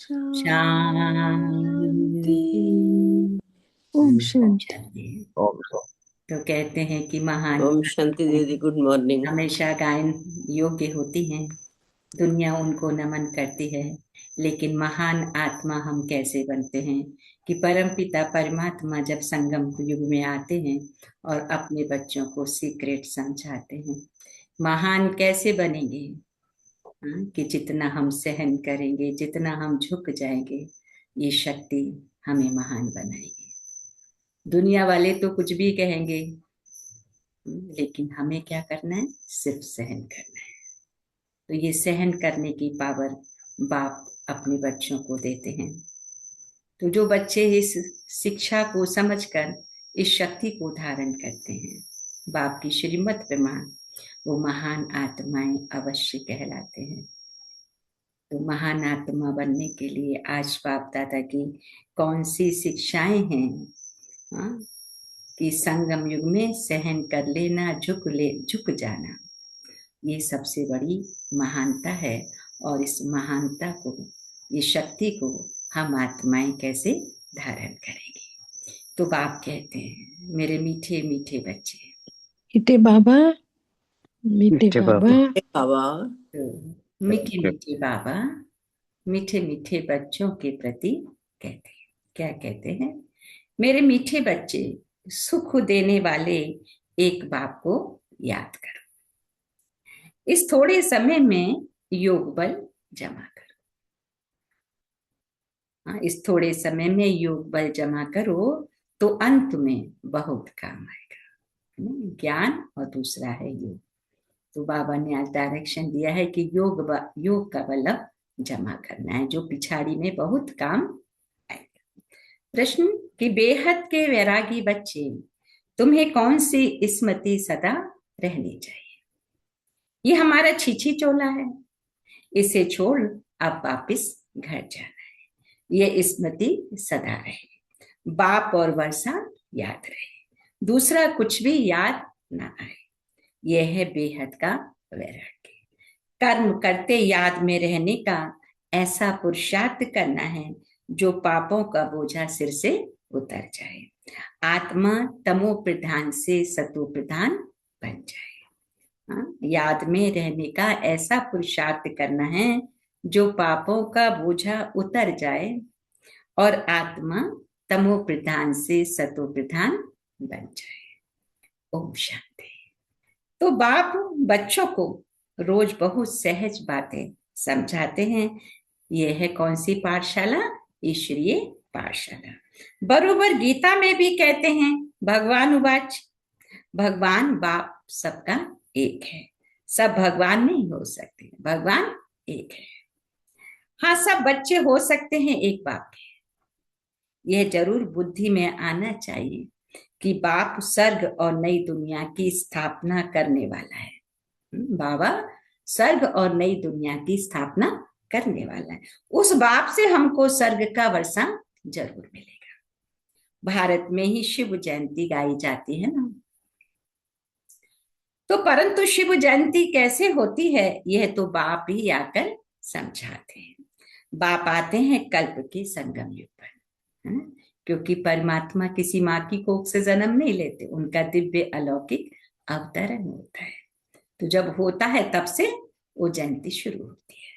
शांति। शांति। ओम शांति। शांति। ओम तो कहते हैं कि महान ओम शांति दीदी, गुड मॉर्निंग। हमेशा गायन योग्य होती हैं, दुनिया उनको नमन करती है। लेकिन महान आत्मा हम कैसे बनते हैं कि परमपिता परमात्मा जब संगम युग में आते हैं और अपने बच्चों को सीक्रेट समझाते हैं। महान कैसे बनेंगे? कि जितना हम सहन करेंगे, जितना हम झुक जाएंगे, ये शक्ति हमें महान बनाएगी। दुनिया वाले तो कुछ भी कहेंगे, लेकिन हमें क्या करना है? सिर्फ सहन करना है। तो ये सहन करने की पावर बाप अपने बच्चों को देते हैं। तो जो बच्चे इस शिक्षा को समझकर इस शक्ति को धारण करते हैं, बाप की श्रीमत प्रमाण, वो महान आत्माएं अवश्य कहलाते हैं। तो महान आत्मा बनने के लिए आज बाप दादा की कौन सी शिक्षाएं हैं? हाँ? कि संगम युग में सहन कर लेना, झुक जाना, ये सबसे बड़ी महानता है। और इस महानता को, ये शक्ति को हम आत्माएं कैसे धारण करेंगे? तो बाप कहते हैं, मेरे मीठे मीठे बच्चे, मीठे बाबा, मीठे मीठे बाबा, बाबा। तो मीठे मीठे बाबा मीठे मीठे बच्चों के प्रति कहते हैं, क्या कहते हैं? मेरे मीठे बच्चे, सुख देने वाले एक बाप को याद करो। इस थोड़े समय में योग बल जमा करो। इस थोड़े समय में योग बल जमा करो तो अंत में बहुत काम आएगा। ज्ञान और दूसरा है योग। तो बाबा ने आज डायरेक्शन दिया है कि योग का बल अब जमा करना है, जो पिछाड़ी में बहुत काम आएगा। प्रश्न कि बेहद के वैरागी बच्चे, तुम्हें कौन सी स्मृति सदा रहनी चाहिए? ये हमारा छीछी चोला है, इसे छोड़ अब वापिस घर जाना है। ये स्मृति सदा रहे, बाप और वर्षा याद रहे, दूसरा कुछ भी याद ना आए। यह है बेहद का वैराग्य। कर्म करते याद में रहने का ऐसा पुरुषार्थ करना है जो पापों का बोझा सिर से उतर जाए, आत्मा तमो प्रधान से सतो प्रधान बन जाए। याद में रहने का ऐसा पुरुषार्थ करना है जो पापों का बोझा उतर जाए और आत्मा तमो प्रधान से सतो प्रधान बन जाए। ओम शांति। तो बाप बच्चों को रोज बहुत सहज बातें समझाते हैं। यह है कौन सी पाठशाला? ईश्वरीय पाठशाला। बरोबर गीता में भी कहते हैं, भगवान उवाच, भगवान बाप सबका एक है। सब भगवान नहीं हो सकते, भगवान एक है। हाँ, सब बच्चे हो सकते हैं एक बाप के। यह जरूर बुद्धि में आना चाहिए कि बाप स्वर्ग और नई दुनिया की स्थापना करने वाला है। बाबा स्वर्ग और नई दुनिया की स्थापना करने वाला है। उस बाप से हमको स्वर्ग का वर्षा जरूर मिलेगा। भारत में ही शिव जयंती गाई जाती है ना। तो परंतु शिव जयंती कैसे होती है, यह तो बाप ही आकर समझाते हैं। बाप आते हैं कल्प के संगम युग पर, है ना? क्योंकि परमात्मा किसी माँ की कोख से जन्म नहीं लेते, उनका दिव्य अलौकिक अवतरण होता है। तो जब होता है तब से वो जयंती शुरू होती है।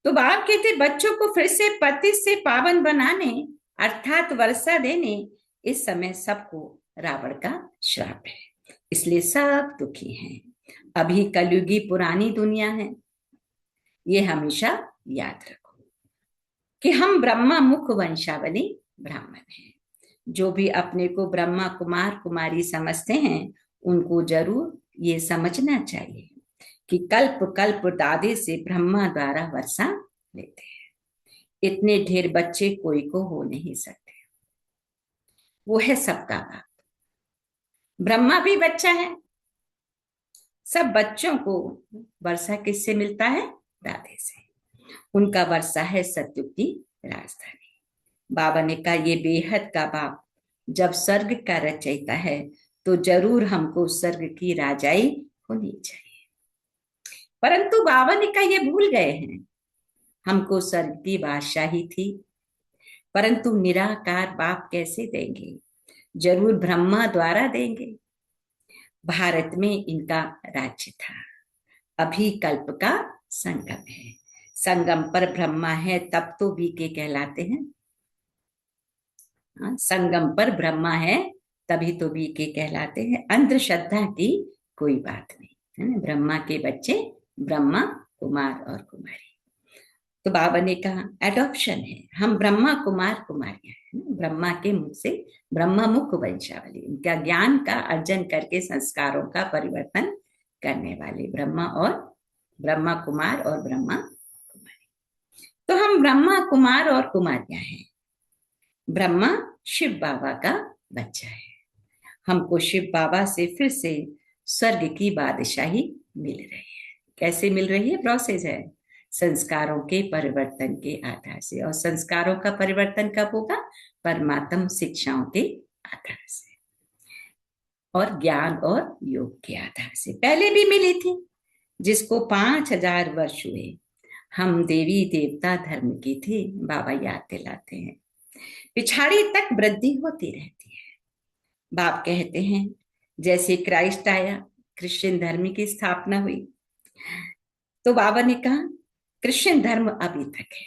तो बाप कहते बच्चों को फिर से पति से पावन बनाने अर्थात वर्षा देने, इस समय सबको रावण का श्राप है, इसलिए सब दुखी हैं। अभी कलयुगी पुरानी दुनिया है, ये हमेशा याद रखो कि हम ब्रह्मा मुख वंशावली ब्राह्मण हैं। जो भी अपने को ब्रह्मा कुमार कुमारी समझते हैं, उनको जरूर ये समझना चाहिए कि कल्प कल्प दादे से ब्रह्मा द्वारा वर्षा लेते हैं। इतने ढेर बच्चे कोई को हो नहीं सकते। वो है सबका बाप। ब्रह्मा भी बच्चा है। सब बच्चों को वर्षा किससे मिलता है? दादे से। उनका वर्षा है सतयुग की राजधानी। बाबा ने कहा ये बेहद का बाप जब स्वर्ग का रचयिता है, तो जरूर हमको स्वर्ग की राजाई होनी चाहिए। परंतु बाबा ने कहा ये भूल गए हैं, हमको स्वर्ग की बादशाही थी, परंतु निराकार बाप कैसे देंगे? जरूर ब्रह्मा द्वारा देंगे। भारत में इनका राज्य था। अभी कल्प का संगम है, संगम पर ब्रह्मा है तब तो बीके कहलाते हैं। संगम पर ब्रह्मा है तभी तो बीके कहलाते हैं। अंधश्रद्धा की कोई बात नहीं है ना। ब्रह्मा के बच्चे ब्रह्मा कुमार और कुमारी। तो बाबा ने कहा एडॉप्शन है, हम ब्रह्मा कुमार कुमारियां हैं। ब्रह्मा के मुख से ब्रह्मा मुख वंशावली, उनका ज्ञान का अर्जन करके संस्कारों का परिवर्तन करने वाले ब्रह्मा कुमार और ब्रह्मा कुमारी। तो हम ब्रह्मा कुमार और कुमारियां हैं। ब्रह्मा शिव बाबा का बच्चा है। हमको शिव बाबा से फिर से स्वर्ग की बादशाही मिल रही है। कैसे मिल रही है? प्रोसेस है, संस्कारों के परिवर्तन के आधार से। और संस्कारों का परिवर्तन कब होगा? परमात्म शिक्षाओं के आधार से और ज्ञान और योग के आधार से। पहले भी मिली थी, जिसको 5000 वर्ष हुए। हम देवी देवता धर्म की थे, बाबा याद दिलाते हैं। पिछाड़ी तक वृद्धि होती रहती है। बाप कहते हैं जैसे क्राइस्ट आया, क्रिश्चियन धर्म की स्थापना हुई, तो बाबा ने कहा क्रिश्चियन धर्म अभी तक है,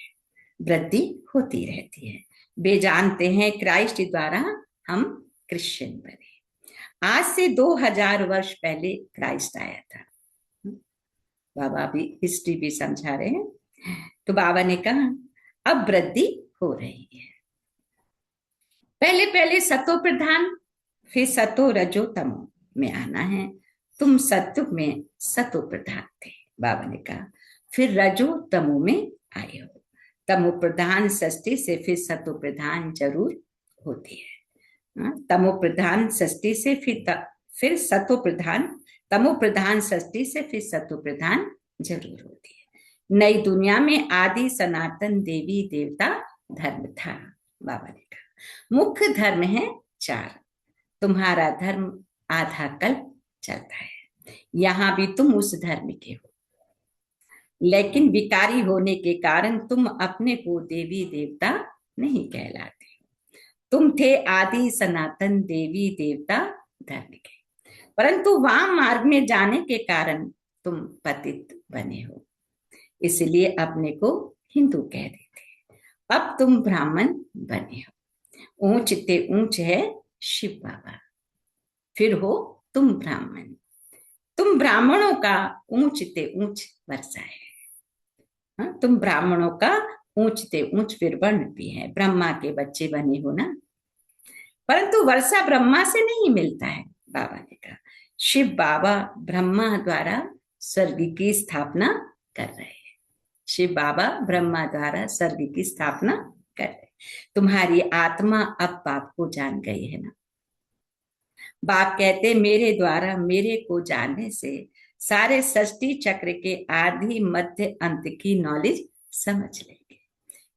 वृद्धि होती रहती है। वे जानते हैं क्राइस्ट द्वारा हम क्रिश्चियन बने। आज से 2000 वर्ष पहले क्राइस्ट आया था। बाबा भी हिस्ट्री भी समझा रहे हैं। तो बाबा ने कहा अब वृद्धि हो रही है। पहले पहले सतो प्रधान, फिर सतो रजो तमो में आना है। तुम सत्युग में सतो प्रधान थे, बाबा ने कहा, फिर रजो तमो में आए हो। तमो प्रधान सृष्टि से फिर सतो प्रधान जरूर होती है। तमो प्रधान सृष्टि से फिर सतो प्रधान, तमो प्रधान सृष्टि से फिर सतो प्रधान जरूर होती है। नई दुनिया में आदि सनातन देवी देवता धर्म था। बाबा ने कहा मुख्य धर्म है 4। तुम्हारा धर्म आधा कल्प चलता है, यहां भी तुम उस धर्म के हो, लेकिन विकारी होने के कारण तुम अपने को देवी देवता नहीं कहलाते। तुम थे आदि सनातन देवी देवता धर्म के, परंतु वाम मार्ग में जाने के कारण तुम पतित बने हो, इसलिए अपने को हिंदू कह देते। अब तुम ब्राह्मण बने हो। ऊंच ते ऊंच है शिव बाबा, फिर हो तुम ब्राह्मण। तुम ब्राह्मणों का ऊंच ते ऊंच वर्षा है। तुम ब्राह्मणों का ऊंच ते ऊंच फिर वर्ण भी है। ब्रह्मा के बच्चे बने हो ना, परंतु वर्षा ब्रह्मा से नहीं मिलता है। बाबा ने कहा शिव बाबा ब्रह्मा द्वारा स्वर्ग की स्थापना कर रहे हैं। शिव बाबा ब्रह्मा द्वारा स्वर्ग की स्थापना कर रहे हैं। तुम्हारी आत्मा अब बाप को जान गई है ना। बाप कहते मेरे द्वारा मेरे को जानने से सारे सृष्टि चक्र के आदि मध्य अंत की नॉलेज समझ लेंगे।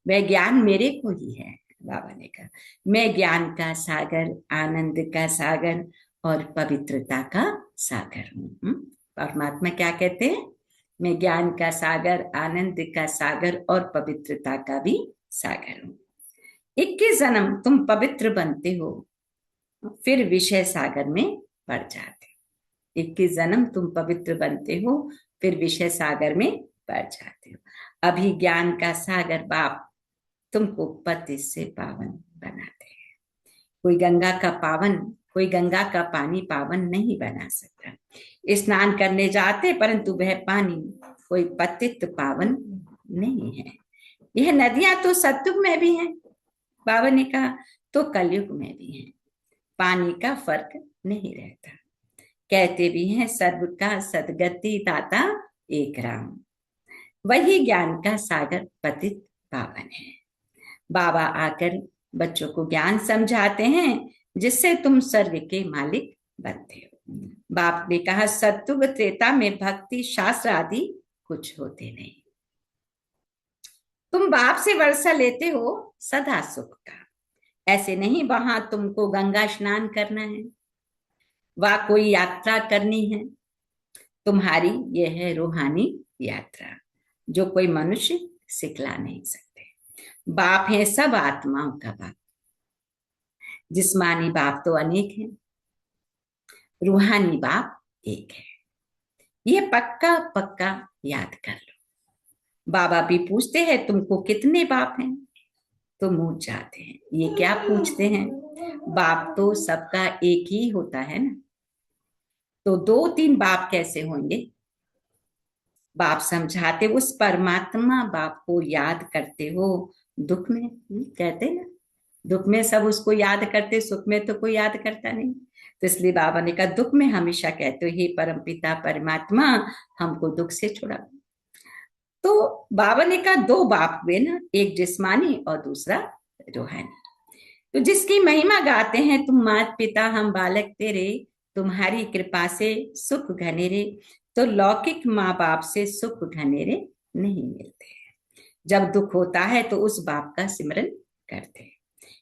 वह ज्ञान मेरे को ही है। बाबा ने कहा मैं ज्ञान का सागर, आनंद का सागर और पवित्रता का सागर हूँ। परमात्मा क्या कहते हैं? मैं ज्ञान का सागर, आनंद का सागर और पवित्रता का भी सागर हूँ। 21 जन्म तुम पवित्र बनते हो, फिर विषय सागर में पड़ जाते हो। 21 जन्म तुम पवित्र बनते हो, फिर विषय सागर में पड़ जाते हो। अभी ज्ञान का सागर बाप तुमको पति से पावन बनाते हैं। कोई गंगा का पानी पावन नहीं बना सकता। स्नान करने जाते परंतु वह पानी कोई पतित पावन नहीं है। यह नदियां तो सतयुग में भी हैं, बाबा ने कहा, तो कलयुग में भी हैं। पानी का फर्क नहीं रहता। कहते भी हैं सर्व का सदगति दाता एक राम। वही ज्ञान का सागर पतित पावन है। बाबा आकर बच्चों को ज्ञान समझाते हैं जिससे तुम स्वर्ग के मालिक बनते हो। बाप ने कहा सत्युग त्रेता में भक्ति शास्त्र आदि कुछ होते नहीं। तुम बाप से वर्षा लेते हो सदा सुख का। ऐसे नहीं वहां तुमको गंगा स्नान करना है, वहां कोई यात्रा करनी है। तुम्हारी यह है रूहानी यात्रा जो कोई मनुष्य सिखला नहीं सकते। बाप है सब आत्माओं का बाप। जिस्मानी बाप तो अनेक हैं, रूहानी बाप एक है। ये पक्का पक्का याद कर लो। बाबा भी पूछते हैं तुमको कितने बाप हैं, तो मुंह जाते हैं। ये क्या पूछते हैं, बाप तो सबका एक ही होता है ना, तो 2-3 बाप कैसे होंगे। बाप समझाते, उस परमात्मा बाप को याद करते हो दुख में। कहते ना, दुख में सब उसको याद करते, सुख में तो कोई याद करता नहीं। तो इसलिए बाबा ने कहा दुख में हमेशा कहते हो हे परमपिता परमात्मा हमको दुख से छुड़ा। तो बाबा ने कहा 2 बाप हुए ना, एक जिस्मानी और दूसरा रूहानी। तो जिसकी महिमा गाते हैं तुम मात पिता हम बालक तेरे, तुम्हारी कृपा से सुख घनेरे। तो लौकिक माँ बाप से सुख घनेरे नहीं मिलते। जब दुख होता है तो उस बाप का सिमरन करते हैं।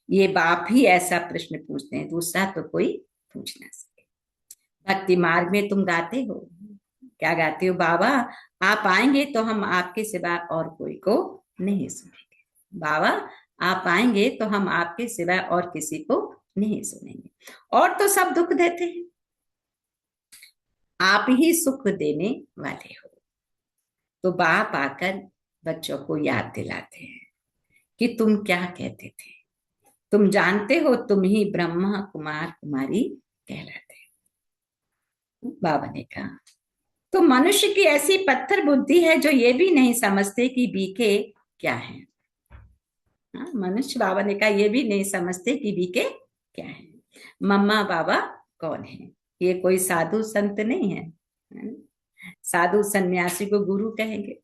ये बाप ही ऐसा प्रश्न पूछते हैं, दूसरा तो कोई पूछ ना सके। भक्ति मार्ग में तुम गाते हो, क्या गाते हो, बाबा आप आएंगे तो हम आपके सिवा और कोई को नहीं सुनेंगे। बाबा आप आएंगे तो हम आपके सिवा और किसी को नहीं सुनेंगे। और तो सब दुख देते हैं, आप ही सुख देने वाले हो। तो बाप आकर बच्चों को याद दिलाते हैं कि तुम क्या कहते थे, तुम जानते हो तुम ही ब्रह्मा कुमार कुमारी कहलाते हो। बाबा ने कहा तो मनुष्य की ऐसी पत्थर बुद्धि है जो ये भी नहीं समझते कि बीके क्या है। मनुष्य, बाबा ने कहा, ये भी नहीं समझते कि बीके क्या है। मम्मा बाबा कौन है, ये कोई साधु संत नहीं है। साधु सन्यासी को गुरु कहेंगे।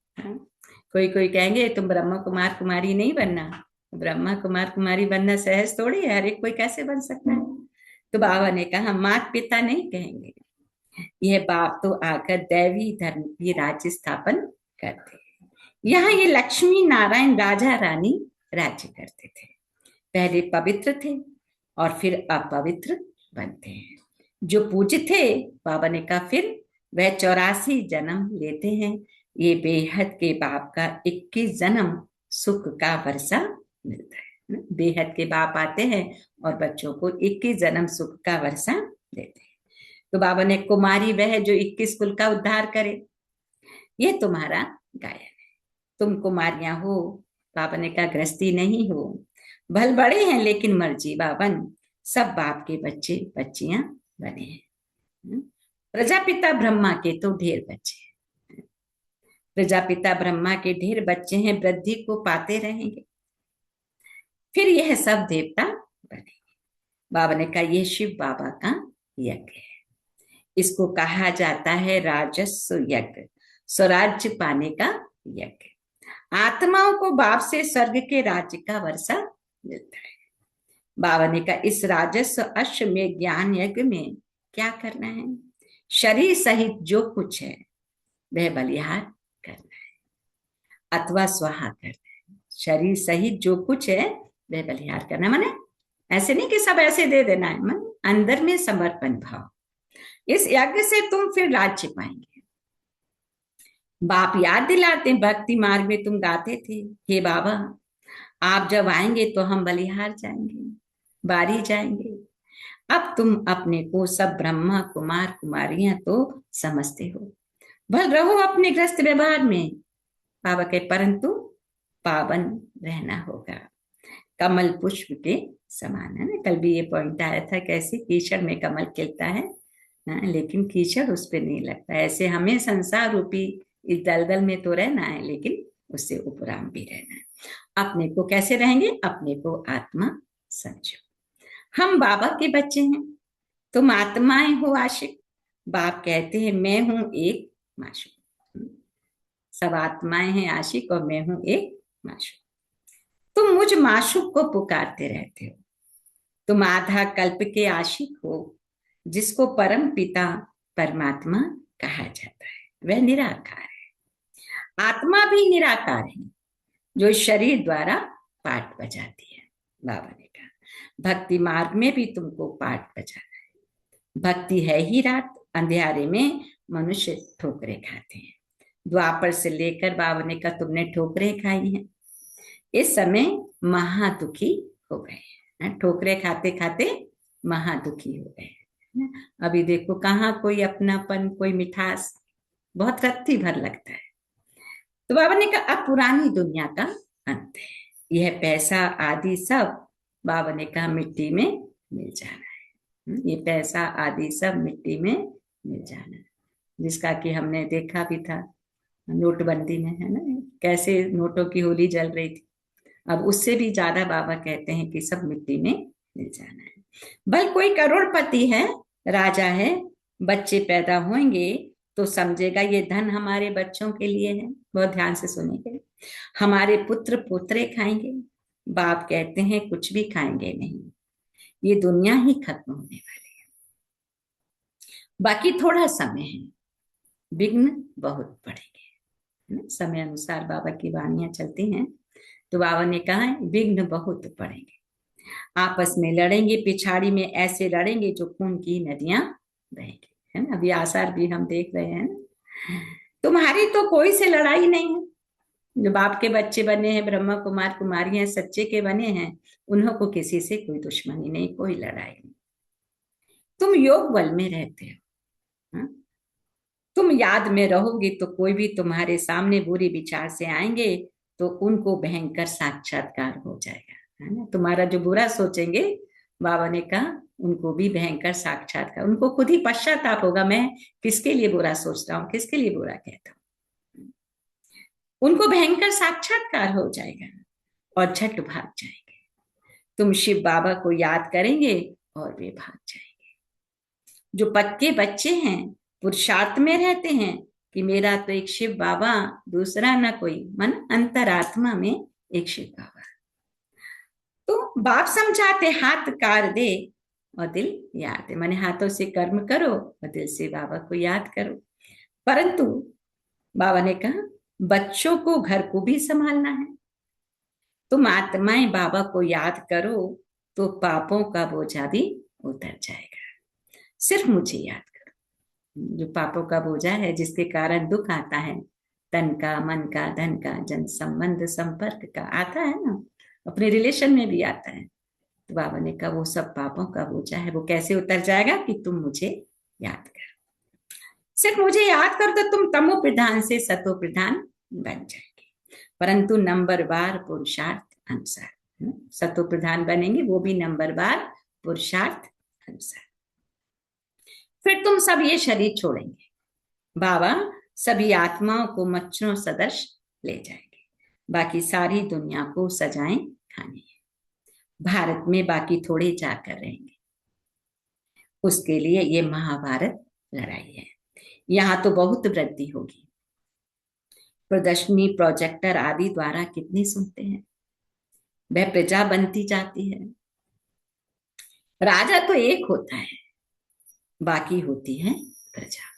कोई कोई कहेंगे तुम ब्रह्मा कुमार कुमारी नहीं बनना। ब्रह्मा कुमार कुमारी बनना सहज थोड़ी है, हर एक कोई कैसे बन सकता है। तो बाबा ने कहा माता पिता नहीं कहेंगे, यह बाप तो आकर दैवी धर्म की राज्य स्थापन करते हैं। यहाँ ये लक्ष्मी नारायण राजा रानी राज्य करते थे। पहले पवित्र थे और फिर अपवित्र बनते हैं। जो पूज्य थे, बाबा ने कहा फिर वह 84 जन्म लेते हैं। ये बेहद के बाप का 21 जन्म सुख का वर्षा मिलता है। बेहद के बाप आते हैं और बच्चों को 21 जन्म सुख का वर्षा देते हैं। तो बाबा ने कुमारी वह जो 21 कुल का उद्धार करे, ये तुम्हारा गायन है। तुम कुमारियां हो, बाबा ने कहा गृहस्थी नहीं हो, भल बड़े हैं लेकिन मर्जी बाबन, सब बाप के बच्चे बच्चियां बने हैं। प्रजापिता ब्रह्मा के तो ढेर बच्चे हैं, प्रजापिता ब्रह्मा के ढेर बच्चे हैं, वृद्धि को पाते रहेंगे, फिर यह सब देवता बनेंगे। बाबा ने कहा यह शिव बाबा का यज्ञ है, इसको कहा जाता है राजस्व यज्ञ, स्वराज्य पाने का यज्ञ। आत्माओं को बाप से स्वर्ग के राज्य का वर्षा मिलता है। बाबा ने कहा इस राजस्व अश्वमेध ज्ञान यज्ञ में क्या करना है, शरीर सहित जो कुछ है वह बलिहार करना है अथवा स्वाहा करना है। शरीर सहित जो कुछ है वह बलिहार करना, माने ऐसे नहीं कि सब ऐसे दे देना है, मन अंदर में समर्पण भाव। इस यज्ञ से तुम फिर राज्य पाएंगे। बाप याद दिलाते हैं, भक्ति मार्ग में तुम गाते थे हे बाबा आप जब आएंगे तो हम बलिहार जाएंगे, बारी जाएंगे। अब तुम अपने को सब ब्रह्मा कुमार कुमारियां तो समझते हो, भल रहो अपने ग्रस्त व्यवहार में। बाबा के परंतु पावन रहना होगा, कमल पुष्प के समान है ना। कल भी ये पॉइंट आया था, कैसे कीचड़ में कमल खिलता है लेकिन कीचड़ उस पर नहीं लगता। ऐसे हमें संसार रूपी इस दलदल में तो रहना है, लेकिन उससे उपराम भी रहना है। अपने को कैसे रहेंगे, अपने को आत्मा समझो। हम बाबा के बच्चे हैं, तुम आत्माएं हो आशिक। बाप कहते हैं मैं हूं एक माशूक, सब आत्माएं हैं आशिक और मैं हूं एक माशूक। तुम मुझ माशूक को पुकारते रहते हो। तुम आधा कल्प के आशिक हो, जिसको परम पिता परमात्मा कहा जाता है। वह निराकार है, आत्मा भी निराकार है जो शरीर द्वारा पाठ बजाती है। बाबा ने कहा भक्ति मार्ग में भी तुमको पाठ बजाना है। भक्ति है ही रात, अंधेरे में मनुष्य ठोकरे खाते हैं। द्वापर से लेकर बाबा ने कहा तुमने ठोकरें खाई हैं, इस समय महादुखी हो गए हैं, ठोकरें खाते खाते महादुखी हो गए। अभी देखो कहाँ कोई अपनापन, कोई मिठास, बहुत रत्ती भर लगता है। तो बाबा ने कहा अब पुरानी दुनिया का अंत है, यह पैसा आदि सब, बाबा ने कहा मिट्टी में मिल जाना है। ये पैसा आदि सब मिट्टी में मिल जाना है, जिसका कि हमने देखा भी था नोटबंदी में, है ना, कैसे नोटों की होली जल रही थी। अब उससे भी ज्यादा बाबा कहते हैं कि सब मिट्टी में मिल जाना है। भले कोई करोड़पति है, राजा है, बच्चे पैदा होंगे तो समझेगा ये धन हमारे बच्चों के लिए है, बहुत ध्यान से सुनेंगे। हमारे पुत्र पोतरे खाएंगे, बाप कहते हैं कुछ भी खाएंगे नहीं, ये दुनिया ही खत्म होने वाली है, बाकी थोड़ा समय है, विघ्न बहुत पड़ेंगे। समय अनुसार बाबा की वाणियां चलती हैं। तो बाबा ने कहा विघ्न बहुत पड़ेंगे, आपस में लड़ेंगे, पिछाड़ी में ऐसे लड़ेंगे जो खून की नदियां बहेंगी, है ना। अभी आसार भी हम देख रहे हैं। तुम्हारी तो कोई से लड़ाई नहीं है, जो बाप के बच्चे बने हैं, ब्रह्मा कुमार कुमारियां सच्चे के बने हैं, उन्हों को किसी से कोई दुश्मनी नहीं, कोई लड़ाई नहीं। तुम योग बल में रहते हो, हा? तुम याद में रहोगे तो कोई भी तुम्हारे सामने बुरे विचार से आएंगे तो उनको भयंकर साक्षात्कार हो जाएगा, है ना। तुम्हारा जो बुरा सोचेंगे, बाबा ने कहा उनको भी भयंकर साक्षात्कार, उनको खुद ही पश्चाताप होगा, मैं किसके लिए बुरा सोचता हूँ, किसके लिए बुरा कहता हूँ। उनको भयंकर साक्षात्कार हो जाएगा और झट भाग जाएंगे। तुम शिव बाबा को याद करेंगे और वे भाग जाएंगे। जो पक्के बच्चे हैं पुरुषार्थ में रहते हैं कि मेरा तो एक शिव बाबा, दूसरा ना कोई, मन अंतरात्मा में एक शिव बाबा। तो बाप समझाते हाथ कार दे और दिल याद दे, माने हाथों से कर्म करो और दिल से बाबा को याद करो। परंतु बाबा ने कहा बच्चों को, घर को भी संभालना है। तुम आत्माएं बाबा को याद करो तो पापों का बोझा भी उतर जाएगा। सिर्फ मुझे याद करो। जो पापों का बोझा है, जिसके कारण दुख आता है, तन का, मन का, धन का, जन संबंध संपर्क का आता है ना, अपने रिलेशन में भी आता है। तो बाबा ने कहा वो सब पापों का बोझा है, वो कैसे उतर जाएगा कि तुम मुझे याद करो। सिर्फ मुझे याद करो तो तुम तमो प्रधान से सतो प्रधान बन जाएंगे, परंतु नंबरवार पुरुषार्थ अनुसार। सतो प्रधान बनेंगे वो भी नंबरवार पुरुषार्थ अनुसार। फिर तुम सब ये शरीर छोड़ेंगे, बाबा सभी आत्माओं को मच्छरों सदृश ले जाएंगे, बाकी सारी दुनिया को सजाएं खानी है। भारत में बाकी थोड़े जाकर रहेंगे, उसके लिए ये महाभारत लड़ाई है। यहाँ तो बहुत वृद्धि होगी, प्रदर्शनी, प्रोजेक्टर आदि द्वारा कितने सुनते हैं, वह प्रजा बनती जाती है। राजा तो एक होता है, बाकी होती है प्रजा।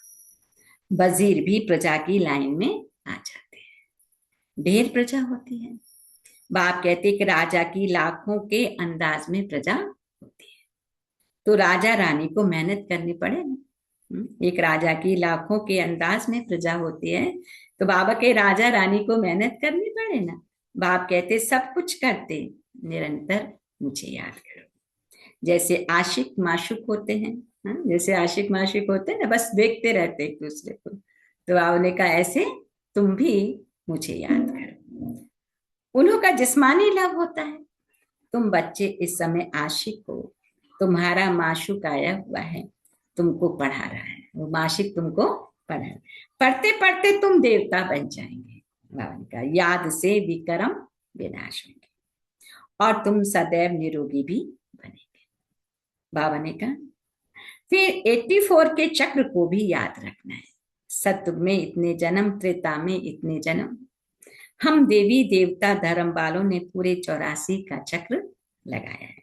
वजीर भी प्रजा की लाइन में आ जाते हैं, ढेर प्रजा होती है। बाप कहते कि राजा की लाखों के अंदाज में प्रजा होती है, तो राजा रानी को मेहनत करनी पड़े ना। एक राजा की लाखों के अंदाज में प्रजा होती है, तो बाबा के राजा रानी को मेहनत करनी पड़े ना। बाप कहते सब कुछ करते, निरंतर मुझे याद करो। जैसे आशिक माशूक होते हैं, जैसे आशिक माशूक होते हैं ना, बस देखते रहते एक दूसरे को। तो बाबा ने कहा ऐसे तुम भी मुझे याद करो। उन्हों का जिस्मानी लव होता है, तुम बच्चे इस समय आशिक हो, तुम्हारा माशूक आया हुआ है, तुमको पढ़ा रहा है, वो माशिक तुमको पढ़ा है। पढ़ते पढ़ते तुम देवता बन जाएंगे। बाबा ने कहा याद से विक्रम विनाश होंगे और तुम सदैव निरोगी भी बनेंगे। बाबा ने कहा फिर 84 के चक्र को भी याद रखना है। सतयुग में इतने जन्म, त्रेता में इतने जन्म, हम देवी देवता धर्म वालों ने पूरे 84 का चक्र लगाया है।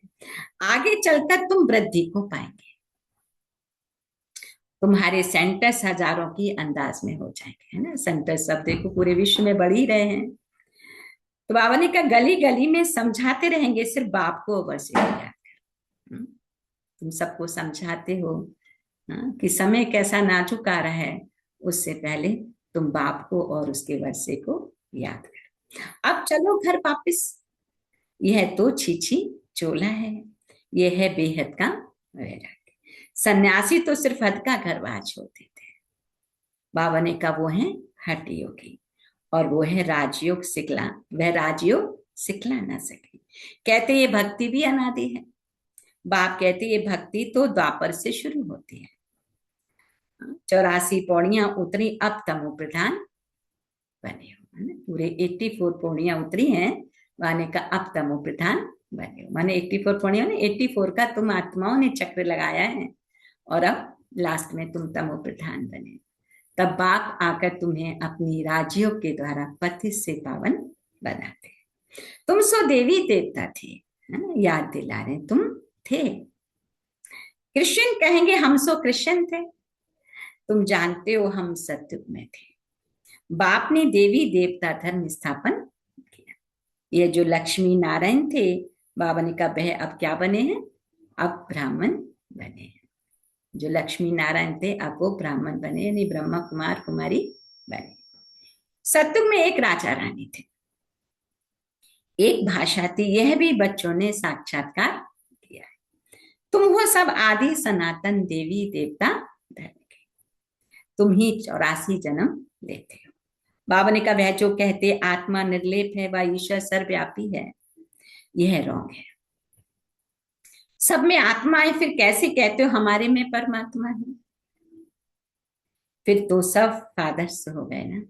आगे चलकर तुम वृद्धि को पाएंगे, तुम्हारे सेंटर्स हजारों की अंदाज में हो जाएंगे, है ना। सेंटर्स सब देखो पूरे विश्व में बढ़ ही रहे हैं। तो बाबा ने कहा गली गली में समझाते रहेंगे, सिर्फ बाप को अवश्य याद कर। तुम सबको समझाते हो कि समय कैसा नाजुक आ रहा है, उससे पहले तुम बाप को और उसके वर्षे को याद करो। अब चलो घर वापिस। यह तो छीछी चोला है, यह है बेहद का वैराग्य। सन्यासी तो सिर्फ हद का घरवास होते थे। बाबा ने कहा वो है हठ योगी, और वो है राजयोग सिखला, वह राजयोग सिखला ना सके। कहते ये भक्ति भी अनादि है। बाप कहते ये भक्ति तो द्वापर से शुरू होती है। 84 पौड़ियां उतरी, अब तमो प्रधान बने हो। पूरे 84 पौड़ियां उतरी हैं, माने का अब तमो प्रधान बने हो। माने 84 पौड़ियां ने 84 का तुम आत्माओं ने चक्र लगाया है, और अब लास्ट में तुम तमो प्रधान बने। तब बाप आकर तुम्हें अपनी राजयोग के द्वारा पति से पावन बनाते। तुम सो देवी देवता थे, है ना, याद दिला रहे तुम थे। कृष्ण कहेंगे हम सो कृष्ण थे। तुम जानते हो हम सत्युग में थे। बाप ने देवी देवता धर्म स्थापन किया। ये जो लक्ष्मी नारायण थे, बाबा ने कहा वह अब क्या बने हैं, अब ब्राह्मण बने हैं। जो लक्ष्मी नारायण थे अब वो ब्राह्मण बने, यानी ब्रह्मा कुमार कुमारी बने। सत्युग में एक राजा रानी थे, एक भाषा थी, यह भी बच्चों ने साक्षात्कार किया है। तुम हो सब आदि सनातन देवी देवता धर्म के, तुम ही 84 जन्म लेते हो। बाबा ने कहा वह जो कहते आत्मा निर्लेप है व ईश्वर सर्वव्यापी है, यह रॉन्ग है। सब में आत्मा है, फिर कैसे कहते हो हमारे में परमात्मा है? फिर तो सब फादर्स हो गए ना,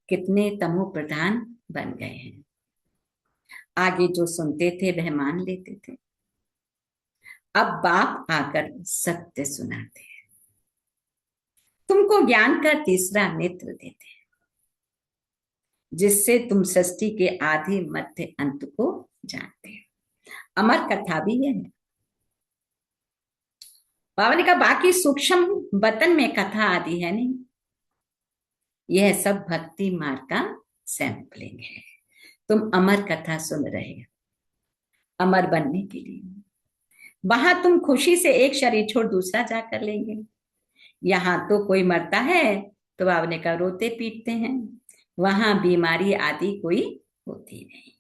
कितने तमो प्रधान बन गए हैं। आगे जो सुनते थे वह मान लेते थे। अब बाप आकर सत्य सुनाते हैं, तुमको ज्ञान का तीसरा नेत्र देते हैं, जिससे तुम सृष्टि के आदि मध्य अंत को जानते हो। अमर कथा भी यह है। बाबा ने कहा बाकी सूक्ष्म बतन में कथा आदि है नहीं, यह सब भक्ति मार्ग का सैंपलिंग है। तुम अमर कथा सुन रहे हो अमर बनने के लिए। वहां तुम खुशी से एक शरीर छोड़ दूसरा जाकर लेंगे। यहाँ तो कोई मरता है तो बाबा ने कहा रोते पीटते हैं, वहां बीमारी आदि कोई होती नहीं,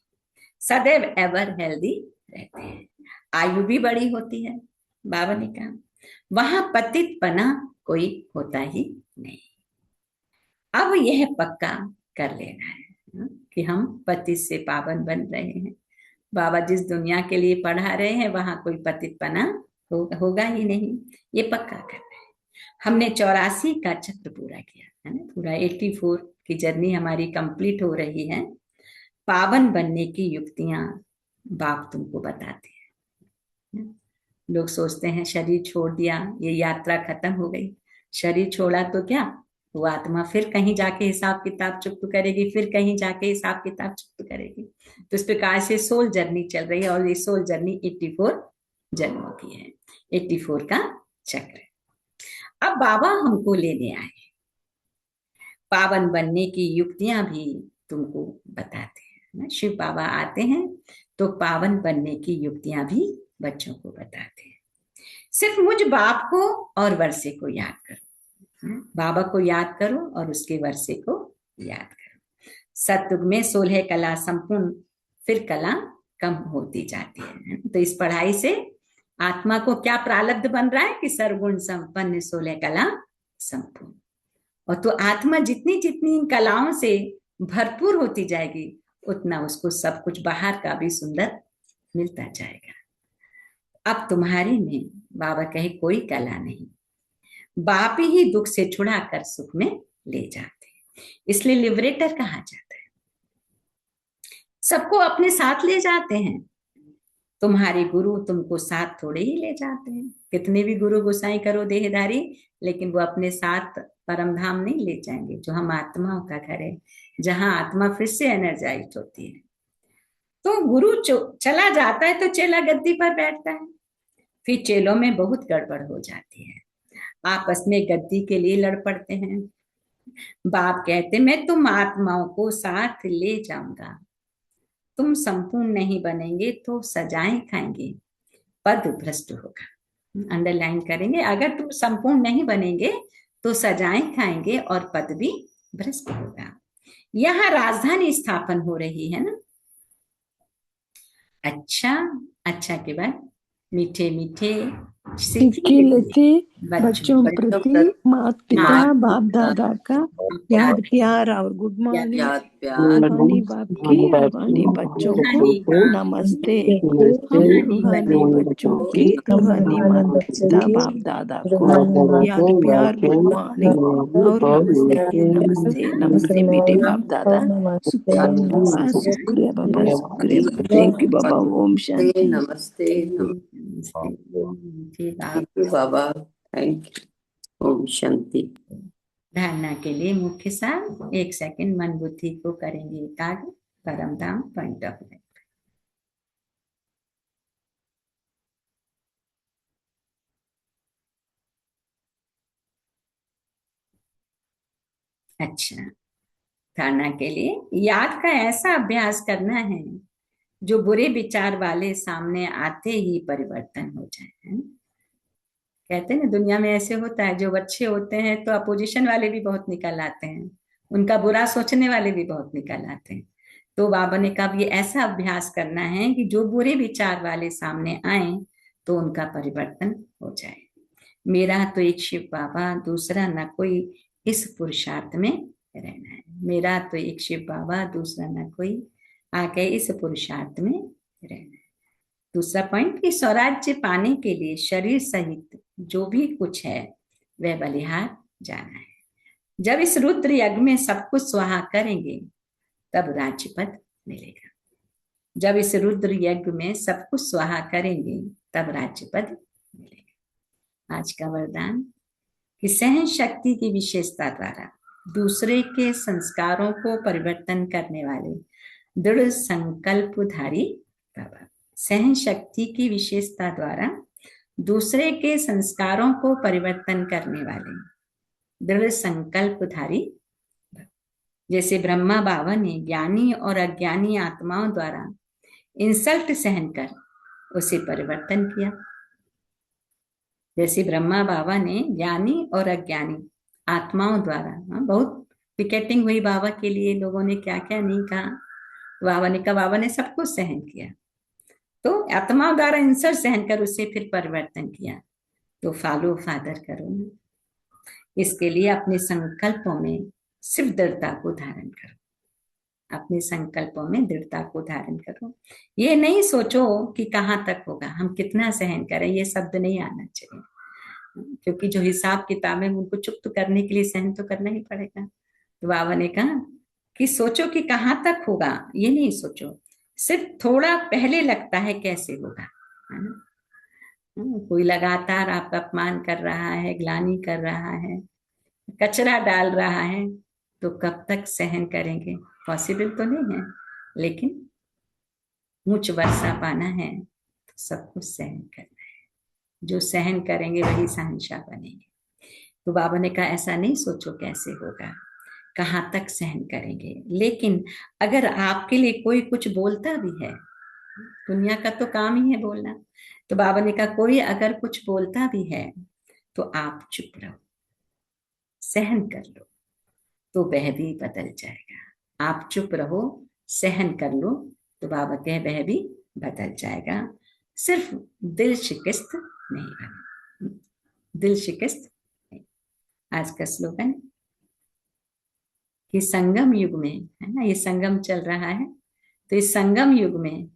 सदैव एवर हेल्दी रहते हैं, आयु भी बड़ी होती है। बाबा ने कहा वहां पतितपना कोई होता ही नहीं। अब यह पक्का कर लेना है कि हम पति से पावन बन रहे हैं। बाबा जिस दुनिया के लिए पढ़ा रहे हैं वहां कोई पतितपना होगा ही नहीं, ये पक्का करना है। हमने 84 का चक्र पूरा किया है ना, पूरा 84 की जर्नी हमारी कंप्लीट हो रही है। पावन बनने की युक्तियां बाप तुमको बताते हैं। लोग सोचते हैं शरीर छोड़ दिया, ये यात्रा खत्म हो गई। शरीर छोड़ा तो क्या, वो आत्मा फिर कहीं जाके हिसाब किताब चुप्त करेगी, फिर कहीं जाके हिसाब किताब चुप्त करेगी। तो इस प्रकार से सोल जर्नी चल रही है, और ये सोल जर्नी 84 जन्मों की है, 84 का चक्र। अब बाबा हमको लेने आए, पावन बनने की युक्तियां भी तुमको बताते हैं ना। शिव बाबा आते हैं तो पावन बनने की युक्तियां भी बच्चों को बताते हैं। सिर्फ मुझ बाप को और वर्षे को याद करो, बाबा को याद करो और उसके वर्षे को याद करो। सतयुग में 16 कला संपूर्ण, फिर कला कम होती जाती है। तो इस पढ़ाई से आत्मा को क्या प्रारब्ध बन रहा है कि सर्वगुण संपन्न 16 कला संपूर्ण। और तो आत्मा जितनी जितनी इन कलाओं से भरपूर होती जाएगी, उतना उसको सब कुछ बाहर का भी सुंदर मिलता जाएगा। अब तुम्हारी में बाबा कहे कोई कला नहीं, बाप ही दुख से छुड़ा कर सुख में ले जाते हैं, इसलिए लिबरेटर कहा जाता है। सबको अपने साथ ले जाते हैं। तुम्हारे गुरु तुमको साथ थोड़े ही ले जाते हैं, कितने भी गुरु गोसाई करो देहधारी, लेकिन वो अपने साथ परम धाम नहीं ले जाएंगे, जो हम आत्माओं का घर है, जहां आत्मा फिर से एनर्जाइज होती है। तो गुरु चला जाता है तो चेला गद्दी पर बैठता है, फिर चेलों में बहुत गड़बड़ हो जाती है, आपस में गद्दी के लिए लड़ पड़ते हैं। बाप कहते मैं तुम आत्माओं को साथ ले जाऊंगा, तुम संपूर्ण नहीं बनेंगे तो सजाएं खाएंगे, पद भ्रष्ट होगा। अंडरलाइन करेंगे, अगर तुम संपूर्ण नहीं बनेंगे तो सजाएं खाएंगे और पद भी भ्रष्ट होगा। यहाँ राजधानी स्थापन हो रही है ना। अच्छा, अच्छा के बाद मीठे मीठे सिक्के लेते बच्चों बच्चों प्रति माता पिता बाप दादा का याद प्यार और गुड मॉर्निंग। याद प्यार रूहानी बाप की रूहानी बच्चों को नमस्ते। हम रूहानी बच्चों की रूहानी माता पिता बाप दादा को याद प्यार गुड मॉर्निंग और नमस्ते नमस्ते नमस्ते मीठे बाप दादा। शुक्रिया बाबा, शुक्रिया बाबा, थैंक यू बाबा। ओम शांति। नमस्ते थैंक यू बाबा, थैंक यू। ओम शांति। धारणा के लिए मुख्य सार, 1 सेकंड मन बुद्धि को करेंगे एकाग्र। परम धाम पॉइंट ऑफ व्यू। अच्छा, धारणा के लिए याद का ऐसा अभ्यास करना है जो बुरे विचार वाले सामने आते ही परिवर्तन हो जाए। कहते हैं ना, दुनिया में ऐसे होता है, जो अच्छे होते हैं तो अपोजिशन वाले भी बहुत निकल आते हैं, उनका बुरा सोचने वाले भी बहुत निकल आते हैं। तो बाबा ने कहा ये ऐसा अभ्यास करना है कि जो बुरे विचार वाले सामने आए तो उनका परिवर्तन हो जाए। मेरा तो एक शिव बाबा, दूसरा न कोई, इस पुरुषार्थ में रहना है। मेरा तो एक शिव बाबा, दूसरा न कोई, आके इस पुरुषार्थ में रहना है। दूसरा पॉइंट कि स्वराज्य पाने के लिए शरीर सहित जो भी कुछ है वह बलिहार जाना है। जब इस रुद्र यज्ञ में सब कुछ स्वाहा करेंगे तब राज्य पद मिलेगा। जब इस रुद्र यज्ञ में सब कुछ स्वाहा करेंगे तब राज्य पद मिलेगा। आज का वरदान कि सहन शक्ति की विशेषता द्वारा दूसरे के संस्कारों को परिवर्तन करने वाले दृढ़ संकल्पधारी बाबा। सहन शक्ति की विशेषता द्वारा दूसरे के संस्कारों को परिवर्तन करने वाले दृढ़ संकल्पधारी। जैसे ब्रह्मा बाबा ने ज्ञानी और अज्ञानी आत्माओं द्वारा इंसल्ट सहन कर उसे परिवर्तन किया। जैसे ब्रह्मा बाबा ने ज्ञानी और अज्ञानी आत्माओं द्वारा, बहुत पिकेटिंग हुई बाबा के लिए, लोगों ने क्या क्या नहीं कहा, बाबा ने कहा, बाबा ने सब कुछ सहन किया। तो आत्मा द्वारा इंसल्ट सहन कर उसे फिर परिवर्तन किया। तो फॉलो फादर करो ना। इसके लिए अपने संकल्पों में सिर्फ दृढ़ता को धारण करो। अपने संकल्पों में दृढ़ता को धारण करो। ये नहीं सोचो कि कहाँ तक होगा, हम कितना सहन करें, ये शब्द नहीं आना चाहिए, क्योंकि जो हिसाब किताब है उनको चुप्त करने के लिए सहन तो करना ही पड़ेगा। तो बाबा ने कहा कि सोचो कि कहाँ तक होगा, ये नहीं सोचो, सिर्फ थोड़ा पहले लगता है कैसे होगा, है ना। कोई लगातार आपका अपमान कर रहा है, ग्लानि कर रहा है, कचरा डाल रहा है, तो कब तक सहन करेंगे? पॉसिबल तो नहीं है, लेकिन ऊंच वर्षा पाना है तो सब कुछ सहन करना है। जो सहन करेंगे वही शहंशाह बनेंगे। तो बाबा ने कहा ऐसा नहीं सोचो कैसे होगा, कहाँ तक सहन करेंगे। लेकिन अगर आपके लिए कोई कुछ बोलता भी है, दुनिया का तो काम ही है बोलना, तो बाबा ने कहा कोई अगर कुछ बोलता भी है तो आप चुप रहो, सहन कर लो, तो वह भी बदल जाएगा। आप चुप रहो, सहन कर लो, तो बाबा कहे वह भी बदल जाएगा। सिर्फ दिल शिकस्त नहीं बने, दिल शिकस्त नहीं। आज का स्लोगन कि संगम युग में, है ना, ये संगम चल रहा है, तो इस संगम युग में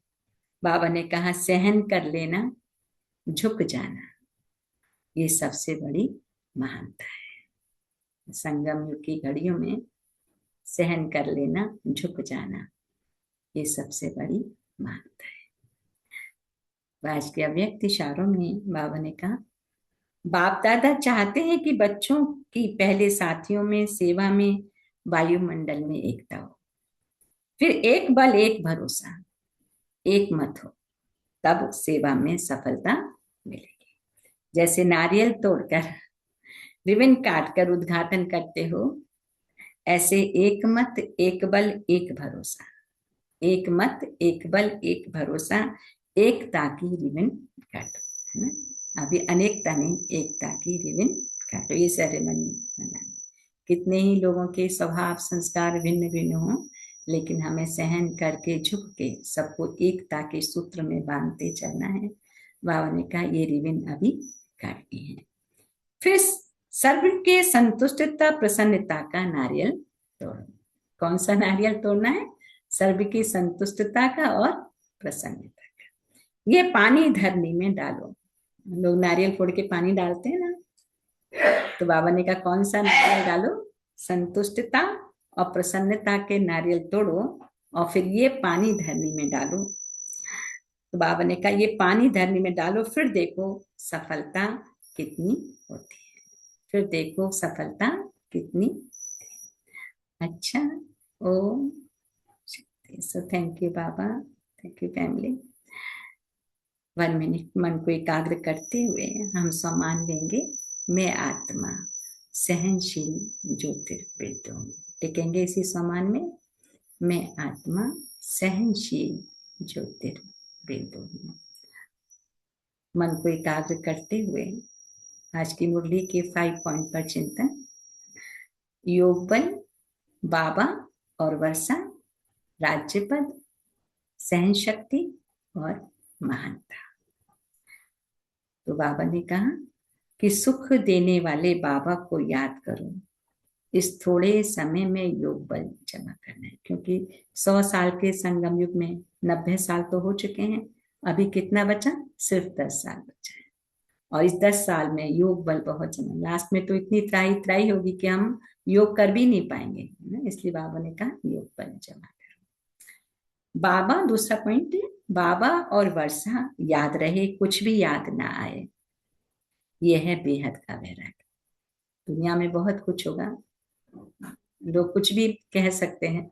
बाबा ने कहा सहन कर लेना, झुक जाना, ये सबसे बड़ी महानता है। संगम युग की घड़ियों में सहन कर लेना, झुक जाना, ये सबसे बड़ी महानता है। आज के अव्यक्त इशारों में बाबा ने कहा बाप दादा चाहते हैं कि बच्चों की पहले साथियों में, सेवा में, वायुमंडल में एकता हो, फिर एक बल, एक भरोसा, एक मत हो, तब सेवा में सफलता मिलेगी। जैसे नारियल तोड़कर रिबन काटकर उद्घाटन करते हो, ऐसे एक मत, एक बल, एक भरोसा, एक मत, एक बल, एक भरोसा, एकता की रिबन काटो, है ना। अभी अनेकता नहीं, एकता की रिबन काटो, ये सेरेमनी मनानी। कितने ही लोगों के स्वभाव संस्कार भिन्न भिन्न हों, लेकिन हमें सहन करके झुक के सबको एकता के सूत्र में बांधते चलना है। बाबा ने कहा ये रिबन अभी काटनी है। फिर सर्व के संतुष्टता प्रसन्नता का नारियल तोड़ो। कौन सा नारियल तोड़ना है? सर्व की संतुष्टता का और प्रसन्नता का। ये पानी धरनी में डालो। लोग नारियल फोड़ के पानी डालते हैं ना, तो बाबा ने कहा कौन सा नारियल डालो? संतुष्टता और प्रसन्नता के नारियल तोड़ो और फिर ये पानी धरनी में डालो। तो बाबा ने कहा ये पानी धरनी में डालो, फिर देखो सफलता कितनी होती है, फिर देखो सफलता कितनी। अच्छा, ओम शक्ति। सो थैंक यू बाबा, थैंक यू फैमिली। 1 मिनट मन को एकाग्र करते हुए हम सम्मान लेंगे। मैं आत्मा सहनशील ज्योतिर्विद हूँ। टिकेंगे इसी सम्मान में। मैं आत्मा सहनशील ज्योतिर्विद हूँ। मन को एकाग्र करते हुए आज की मुरली के 5 पॉइंट पर चिंतन। योग बल, बाबा और वर्षा, राज्य पद, सहन शक्ति और महानता। तो बाबा ने कहा कि सुख देने वाले बाबा को याद करो। इस थोड़े समय में योग बल जमा करना है, क्योंकि 100 साल के संगम युग में 90 साल तो हो चुके हैं। अभी कितना बचा? सिर्फ 10 साल बचा है। और इस 10 साल में योग बल बहुत जमा, लास्ट में तो इतनी त्राही त्राही होगी कि हम योग कर भी नहीं पाएंगे। इसलिए बाबा ने कहा योग बल जमा करो। बाबा, दूसरा पॉइंट, बाबा और वर्षा याद रहे, कुछ भी याद ना आए। यह है बेहद का वैराग्य। दुनिया में बहुत कुछ होगा, लोग कुछ भी कह सकते हैं,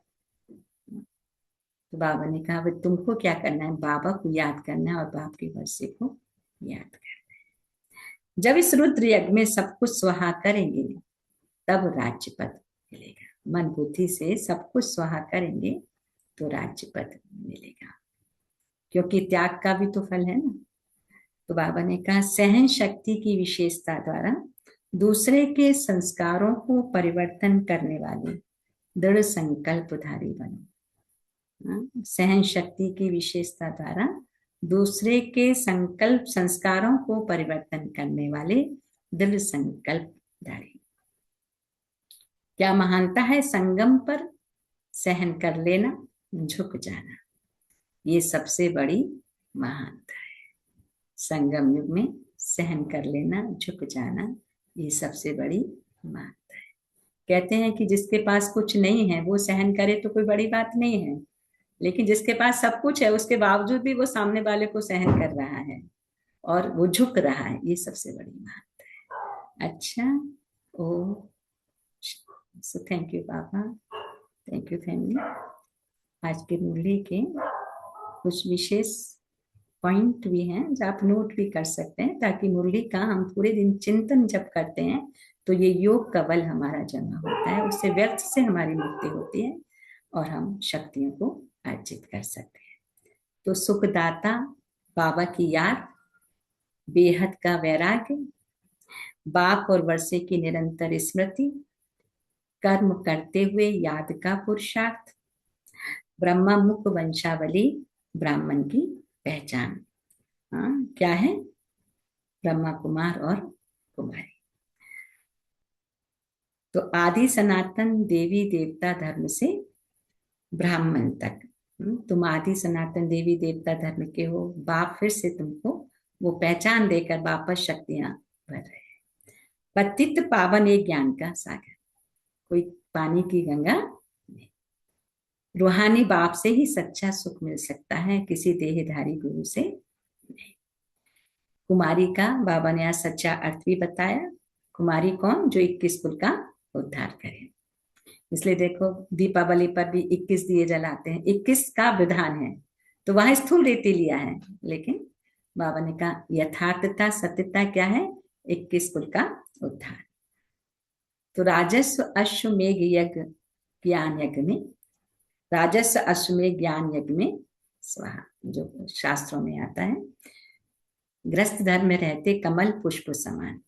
तो बाबा ने कहा भाई तुमको क्या करना है? बाबा को याद करना है और बाप के वर्षे को याद करना है। जब इस रुद्र यज्ञ में सब कुछ स्वाहा करेंगे तब राज्य पद मिलेगा। मन बुद्धि से सब कुछ स्वाहा करेंगे तो राज्य पद मिलेगा, क्योंकि त्याग का भी तो फल है ना। तो बाबा ने कहा सहन शक्ति की विशेषता द्वारा दूसरे के संस्कारों को परिवर्तन करने वाले दृढ़ संकल्पधारी बनो। सहन शक्ति की विशेषता द्वारा दूसरे के संस्कारों को परिवर्तन करने वाले दृढ़ संकल्पधारी। क्या महानता है? संगम पर सहन कर लेना, झुक जाना, ये सबसे बड़ी महानता है। संगम युग में सहन कर लेना, झुक जाना, ये सबसे बड़ी महानता है। कहते हैं कि जिसके पास कुछ नहीं है वो सहन करे तो कोई बड़ी बात नहीं है, लेकिन जिसके पास सब कुछ है उसके बावजूद भी वो सामने वाले को सहन कर रहा है और वो झुक रहा है, ये सबसे बड़ी महानता है। अच्छा, ओ सो थैंक यू बाबा, थैंक यू फैमिली। आज के मुरली के कुछ विशेष पॉइंट भी हैं जो आप नोट भी कर सकते हैं, ताकि मुरली का हम पूरे दिन चिंतन जब करते हैं तो ये योग का बल हमारा जमा होता है, उससे व्यर्थ से हमारी मुक्ति होती है और हम शक्तियों को अर्जित कर सकते हैं। तो सुखदाता बाबा की याद, बेहद का वैराग्य, बाप और वर्षे की निरंतर स्मृति, कर्म करते हुए याद का पुरुषार्थ, ब्रह्मा मुख वंशावली ब्राह्मण की पहचान। क्या है? ब्रह्मा कुमार और कुमारी। तो आदि सनातन देवी देवता धर्म से ब्राह्मण तक तुम आदि सनातन देवी देवता धर्म के हो। बाप फिर से तुमको वो पहचान देकर वापस शक्तियां भर रहे हैं। पतित पावन एक ज्ञान का सागर, कोई पानी की गंगा नहीं। रूहानी बाप से ही सच्चा सुख मिल सकता है, किसी देहधारी गुरु से नहीं। कुमारी का बाबा ने आज सच्चा अर्थ भी बताया। कुमारी कौन? जो 21 कुल का उद्धार करे। इसलिए देखो दीपावली पर भी 21 दिए जलाते हैं, 21 का विधान है, तो वहां स्थूल रीति लिया है, लेकिन बाबा ने कहा यथार्थता सत्यता क्या है? 21 कुल का उद्धार। तो राजस्व अश्वमेघ यज्ञ ज्ञान यज्ञ में, राजस्व अश्वमेघ ज्ञान यज्ञ में स्वाहा, जो शास्त्रों में आता है। ग्रस्त धर्म में रहते कमल पुष्प समान,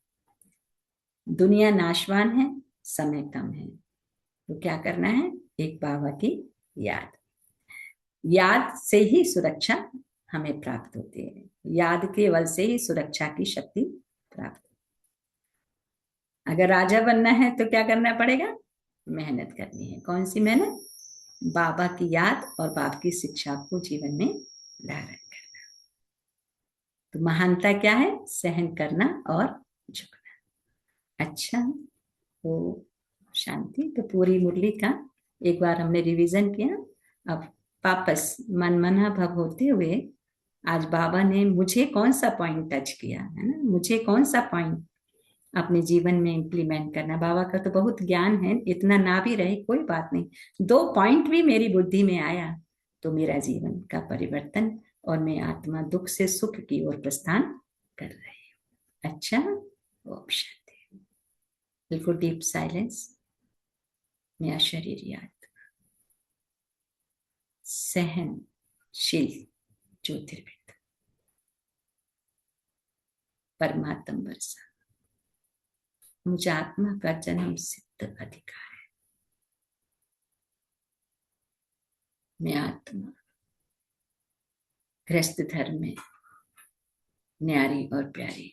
दुनिया नाशवान है, समय कम है, तो क्या करना है? एक बाबा की याद। याद से ही सुरक्षा हमें प्राप्त होती है, याद के बल से ही सुरक्षा की शक्ति प्राप्त। अगर राजा बनना है तो क्या करना पड़ेगा? मेहनत करनी है। कौन सी मेहनत? बाबा की याद और बाबा की शिक्षा को जीवन में धारण करना। तो महानता क्या है? सहन करना और झुकना। अच्छा, तो शांति। तो पूरी मुरली का एक बार हमने रिवीजन किया। अब वापस मनमना भव होते हुए आज बाबा ने मुझे कौन सा पॉइंट टच किया है ना, मुझे कौन सा पॉइंट अपने जीवन में इंप्लीमेंट करना। बाबा का तो बहुत ज्ञान है, इतना ना भी रहे कोई बात नहीं, 2 पॉइंट भी मेरी बुद्धि में आया तो मेरा जीवन का परिवर्तन, और मैं आत्मा दुख से सुख की ओर प्रस्थान कर रही हूँ। अच्छा, ओम शांति। बिल्कुल डीप साइलेंस। मेरा शरीर याद सहनशील ज्योतिर्बिंद परमात्म वर्षा मुझे आत्मा का जन्म सिद्ध अधिकार है। मैं आत्मा गृहस्थ धर्म में न्यारी और प्यारी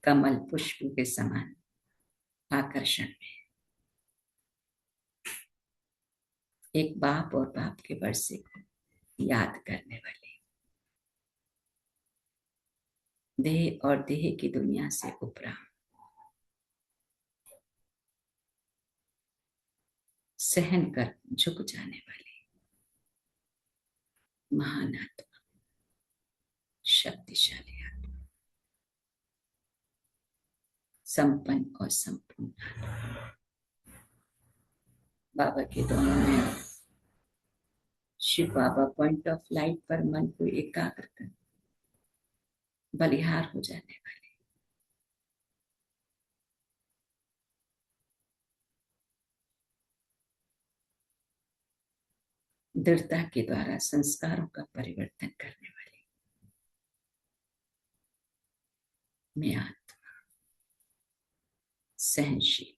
कमल पुष्प के समान आकर्षण में एक बाप और बाप के वर्षे को याद करने वाली, देह और देह की दुनिया से उपरा सहन कर झुक जाने वाली महान आत्मा, शक्तिशाली आत्मा, संपन्न और संपूर्ण आत्मा। बाबा के दोनों में शिव बाबा पॉइंट ऑफ लाइट पर मन को एकाग्र कर बलिहार हो जाने वाले दृढ़ता के द्वारा संस्कारों का परिवर्तन करने वाली मैं आत्मा सहनशील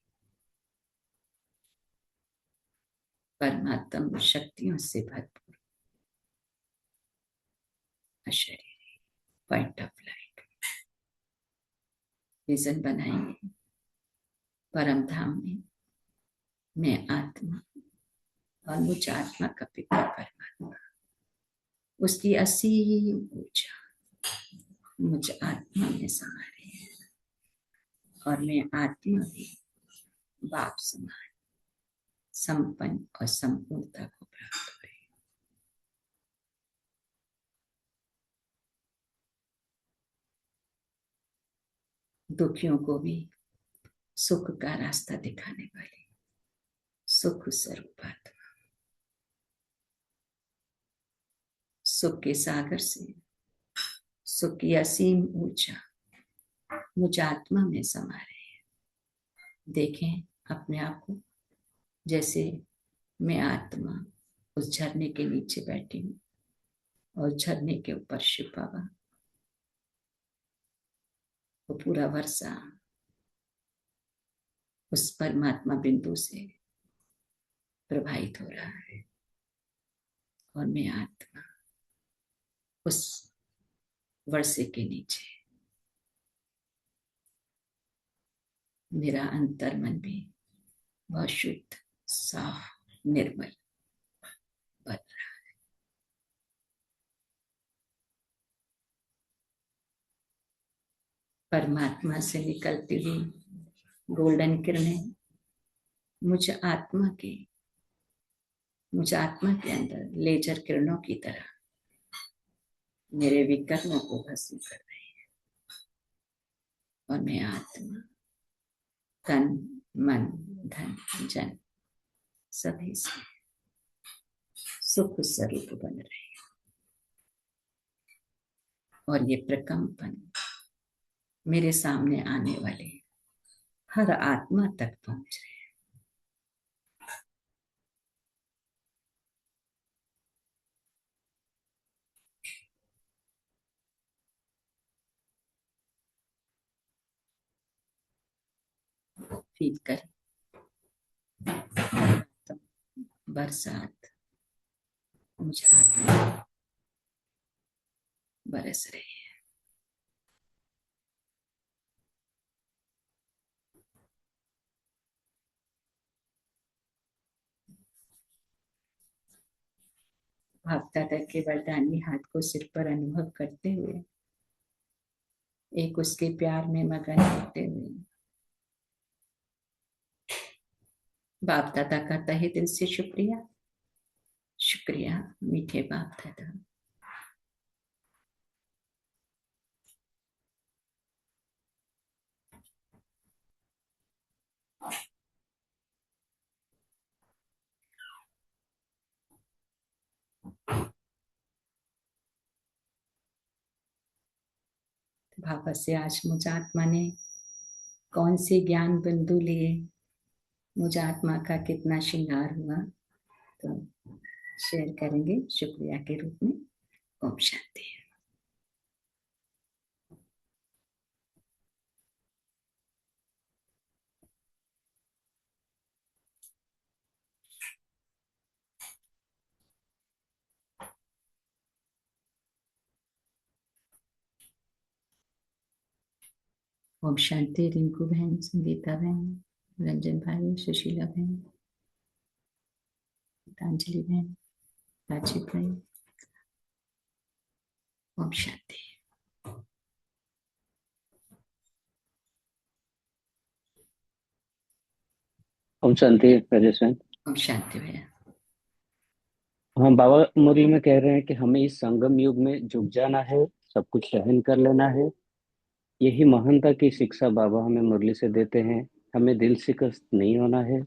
परमात्म शक्तियों से भरपूर अशरीरी पॉइंट ऑफ लाइट विजन बनाएंगे। परम धाम में मैं आत्मा और मुझ आत्मा का पिता परमात्मा, उसकी असीम ऊर्जा मुझ आत्मा में समा रही है, और मैं आत्मा भी बाप समान संपन्न और संपूर्णता को प्राप्त हो रही हूँ। दुखियों को भी सुख का रास्ता दिखाने वाली सुख स्वरूप आत्मा, सुख के सागर से सुख की असीम ऊर्जा मुझ आत्मा में समा रही है। देखें अपने आप को जैसे मैं आत्मा उस झरने के नीचे बैठी हूँ और झरने के ऊपर शिव बाबा, वो पूरा वर्षा उस परमात्मा बिंदु से प्रभावित हो रहा है, और मैं आत्मा उस वर्षे के नीचे, मेरा अंतर मन भी बहुत शुद्ध साफ निर्मल बन रहा है। परमात्मा से निकलती हुई गोल्डन किरणें मुझ आत्मा के अंदर लेजर किरणों की तरह मेरे विकर्मों को भस्म कर रही है, और मैं आत्मा तन मन धन जन सभी से सुख स्वरूप बन रही है, और ये प्रकंपन मेरे सामने आने वाले हर आत्मा तक पहुंच रहे हैं। फील करें। बरसात मुझे आत्मा बरस रही है। भावदाता के वरदानी हाथ को सिर पर अनुभव करते हुए, एक उसके प्यार में मगन होते हुए, बाप दादा का तहे दिल से शुक्रिया, शुक्रिया मीठे बाप दादा। भापा से आज मुझ आत्मा ने कौन से ज्ञान बिंदु लिए, मुझ आत्मा का कितना श्रृंगार हुआ, तो शेयर करेंगे शुक्रिया के रूप में। ओम शांति। ओम शांति। रिंकू बहन, संगीता बहन, रंजन भाई, सुशीला बहन, गीतांजलि बहन, राजीव भाई। ओम शांति। ओम शांति राजेश। ओम शांति भैया। हाँ, बाबा मुरली में कह रहे हैं कि हमें इस संगम युग में झुक जाना है, सब कुछ सहन कर लेना है। यही महानता की शिक्षा बाबा हमें मुरली से देते हैं। हमें दिल शिकस्त नहीं होना है।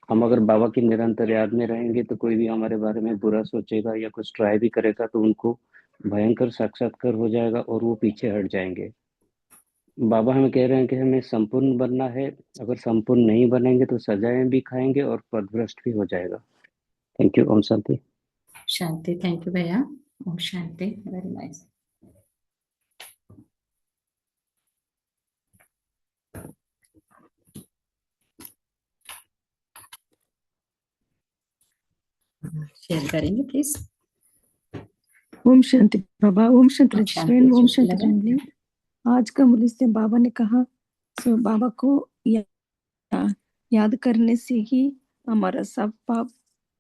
हम अगर बाबा की निरंतर याद में रहेंगे तो कोई भी हमारे बारे में बुरा सोचेगा या कुछ ट्राई भी करेगा तो उनको भयंकर साक्षात्कार हो जाएगा और वो पीछे हट जाएंगे। बाबा हमें कह रहे हैं कि हमें संपूर्ण बनना है। अगर संपूर्ण नहीं बनेंगे तो सजाएं भी खाएंगे और पदभ्रष्ट भी हो जाएगा। Thank you. ओम शांति। शांति। थैंक यू भैया। ओम शांति। Very nice. शेयर करेंगे प्लीज। ओम शांति बाबा। ओम शांति ओम रजिस्टर। शांति। ओम शुक्ला शांति बहन। फैमिली। आज का मुरली से बाबा ने कहा, सो बाबा को याद करने से ही हमारा सब पाप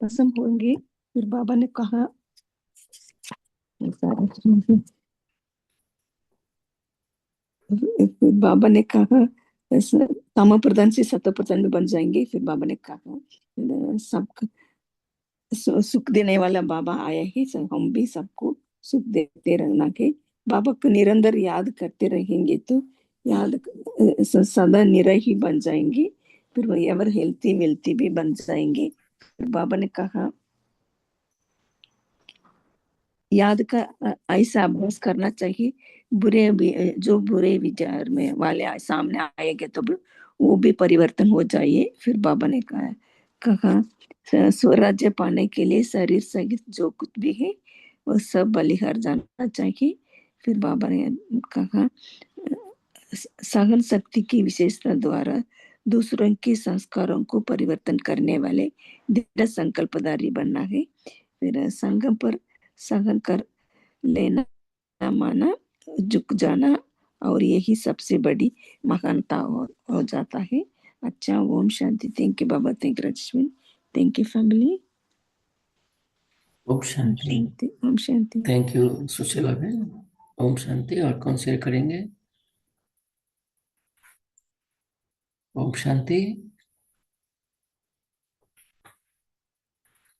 भस्म होंगे। फिर बाबा ने कहा, फिर बाबा ने कहा तमो प्रधान से सतो प्रधान में बन जाएंगे। फिर बाबा ने कहा सब सुख देने वाला बाबा आया ही, हम भी सबको सुख देते रहना के बाबा को निरंतर याद करते रहेंगे तो याद सदा निरही बन जाएंगे। फिर वही एवर हेल्थी वेल्थी भी बन जाएंगे। फिर बाबा ने कहा याद का ऐसा अभ्यास करना चाहिए, जो बुरे विचार में वाले सामने आएंगे तो वो भी परिवर्तन हो जाए। फिर बाबा ने कहा स्वराज्य पाने के लिए शरीर सहित जो कुछ भी है वो सब बलिहार जाना चाहिए। फिर बाबा ने कहा सहन शक्ति की विशेषता द्वारा दूसरों के संस्कारों को परिवर्तन करने वाले दृढ़ संकल्पधारी बनना है। फिर संगम पर सहन कर लेना माना झुक जाना, और यही सबसे बड़ी महानता हो जाता है। अच्छा, ओम शांति। थैंक यू बाबा। Thank you Rajaswin. Thank you family. ओम शांति। ओम शांति। थैंक यू सुशीला बहन। ओम शांति। और कौन शेयर करेंगे? ओम शांति।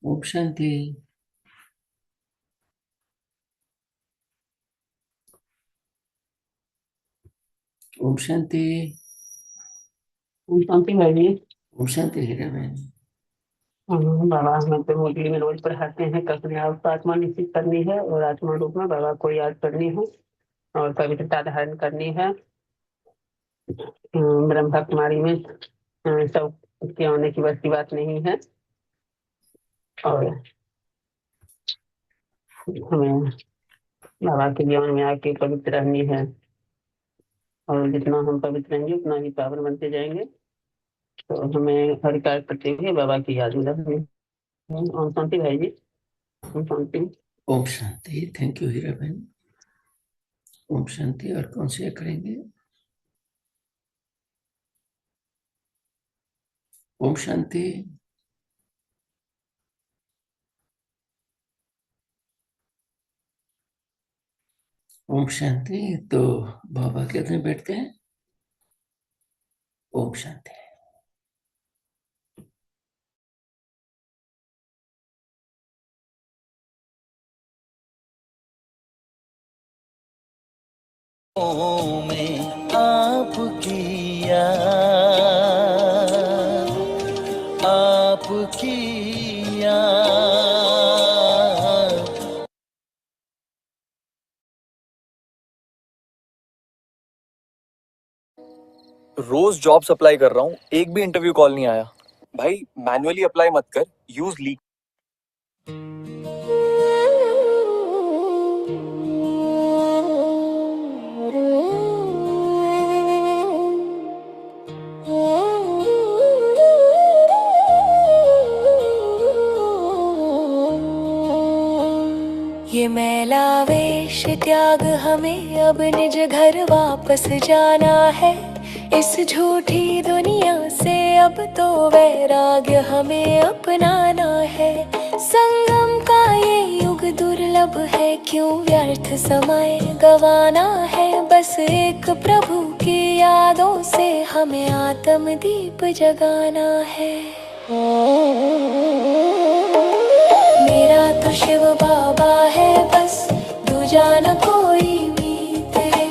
ओम शांति। ओम शांति। ओम शांति भाई जी। ओम शांति हीरा बहन। बाबा हमें तो मुरली में रोज पढ़ाते हैं कि अपने आप को आत्मा निश्चित करनी है और आत्मा रूप में बाबा को याद करनी है और पवित्रता धारण करनी है। ब्रह्मा कुमारी में सब के आने की बस की बात नहीं है और हमें बाबा के जीवन में आके पवित्र रहनी है और जितना हम पवित्र रहेंगे उतना ही पावन बनते जाएंगे। तो हमें हर कार्य करते हुए बाबा की याद में रखें। ओम शांति भाई जी। ओम शांति। ओम शांति। थैंक यू हीरा बहन। ओम शांति। और कौन से करेंगे? ओम शांति। ओम शांति। तो बाबा कितने बैठते हैं? ओम शांति। में आपकी याद, आपकी याद। रोज जॉब्स अप्लाई कर रहा हूँ, एक भी इंटरव्यू कॉल नहीं आया। भाई मैन्युअली अप्लाई मत कर, यूज लीक। ये मैला वेश त्याग हमें अब निज घर वापस जाना है। इस झूठी दुनिया से अब तो वैराग्य हमें अपनाना है। संगम का ये युग दुर्लभ है, क्यों व्यर्थ समय गवाना है। बस एक प्रभु की यादों से हमें आत्म दीप जगाना है। मेरा तो शिव बाबा है बस, दूजा न कोई मीत रे।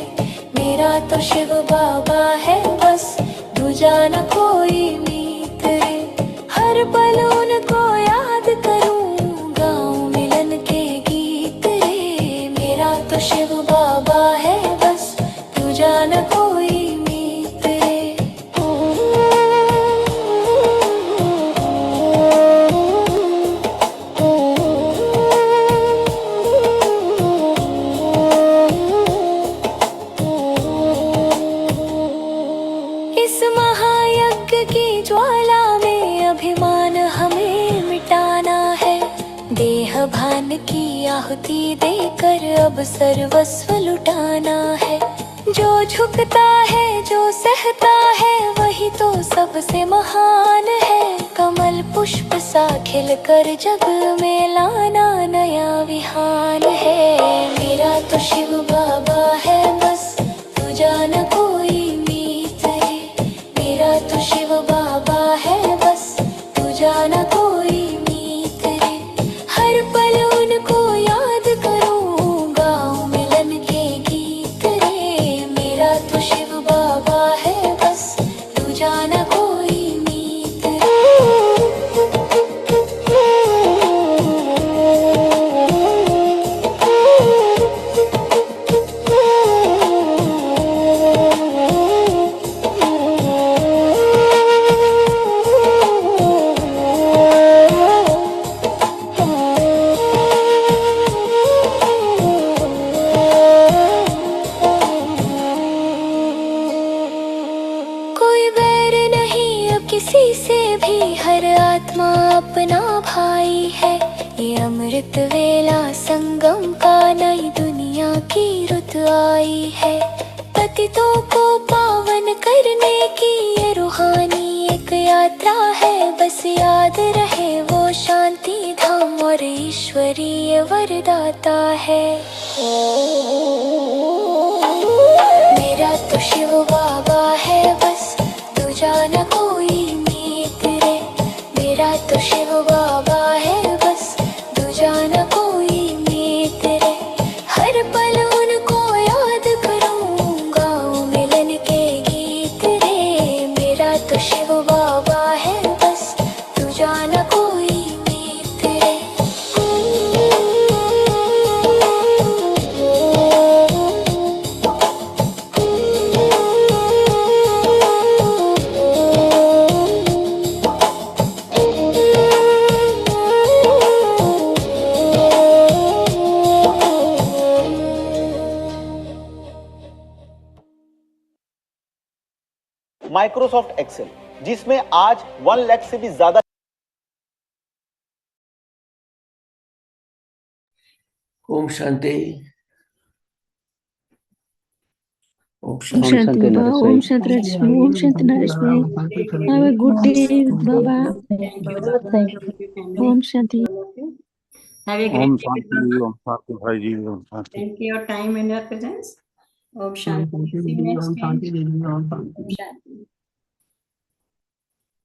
मेरा तो शिव बाबा है बस, दूजा न कोई मीत रे। हर पल उनको याद करूं, गाऊं मिलन के गीत रे। मेरा तो शिव बाबा है बस, दूजा न कोई मीत रे। इस महायज्ञ की ज्वाला में अभिमान हमें मिटाना है। देह भान की आहुति देकर अब सर्वस्व लुटाना है। जो झुकता है, जो सहता है, वही तो सबसे महान है। कमल पुष्प सा खिल कर जग में लाना नया विहान है। मेरा तो शिव बाबा है बस, दूजा न कोई मीत रे। मेरा तो शिव बाबा है बस, दूजा न कोई मीत रे। हर पल उनको याद करूं, गाऊं मिलन के गीत रे। मेरा तो शिव बाबा है बस, दूजा न कोई मीत रे। कोई बैर नहीं अब किसी से भी, हर आत्मा अपना भाई है। ये अमृत वेला संगम का नई दुनिया की रुत आई है। पतितों को पावन करने की ये रूहानी एक यात्रा है। बस याद रहे वो शांति धाम और ईश्वरीय वरदाता है। मेरा तो शिव बाबा है बस, दूजा न कोई मीत रे। मेरा तो शिव बाबा है बस, दूजा न कोई मीत रे। हर पल उनको याद करूं, गाऊं मिलन के गीत रे। मेरा तो शिव बाबा है बस, दूजा न कोई मीत रे। माइक्रोसॉफ्ट एक्सेल जिसमें आज 1 लाख से भी ज्यादा ओम शांति। ओम ओम शांति। शांति शांति बाबा, नरेश ओम भाई। शांति राजेश भाई, ओम शांति नरेश भाई। Have a good day Baba, ओम शांति। Have a Om great day with Shanti, Baba. ओम शांति भाई जी, Om Shanti. Thank you your time and your presence. Om Om Shanti. Shanti See you दीदी, next ओम time. शांति दीदी, ओम शांति। Om Shanti.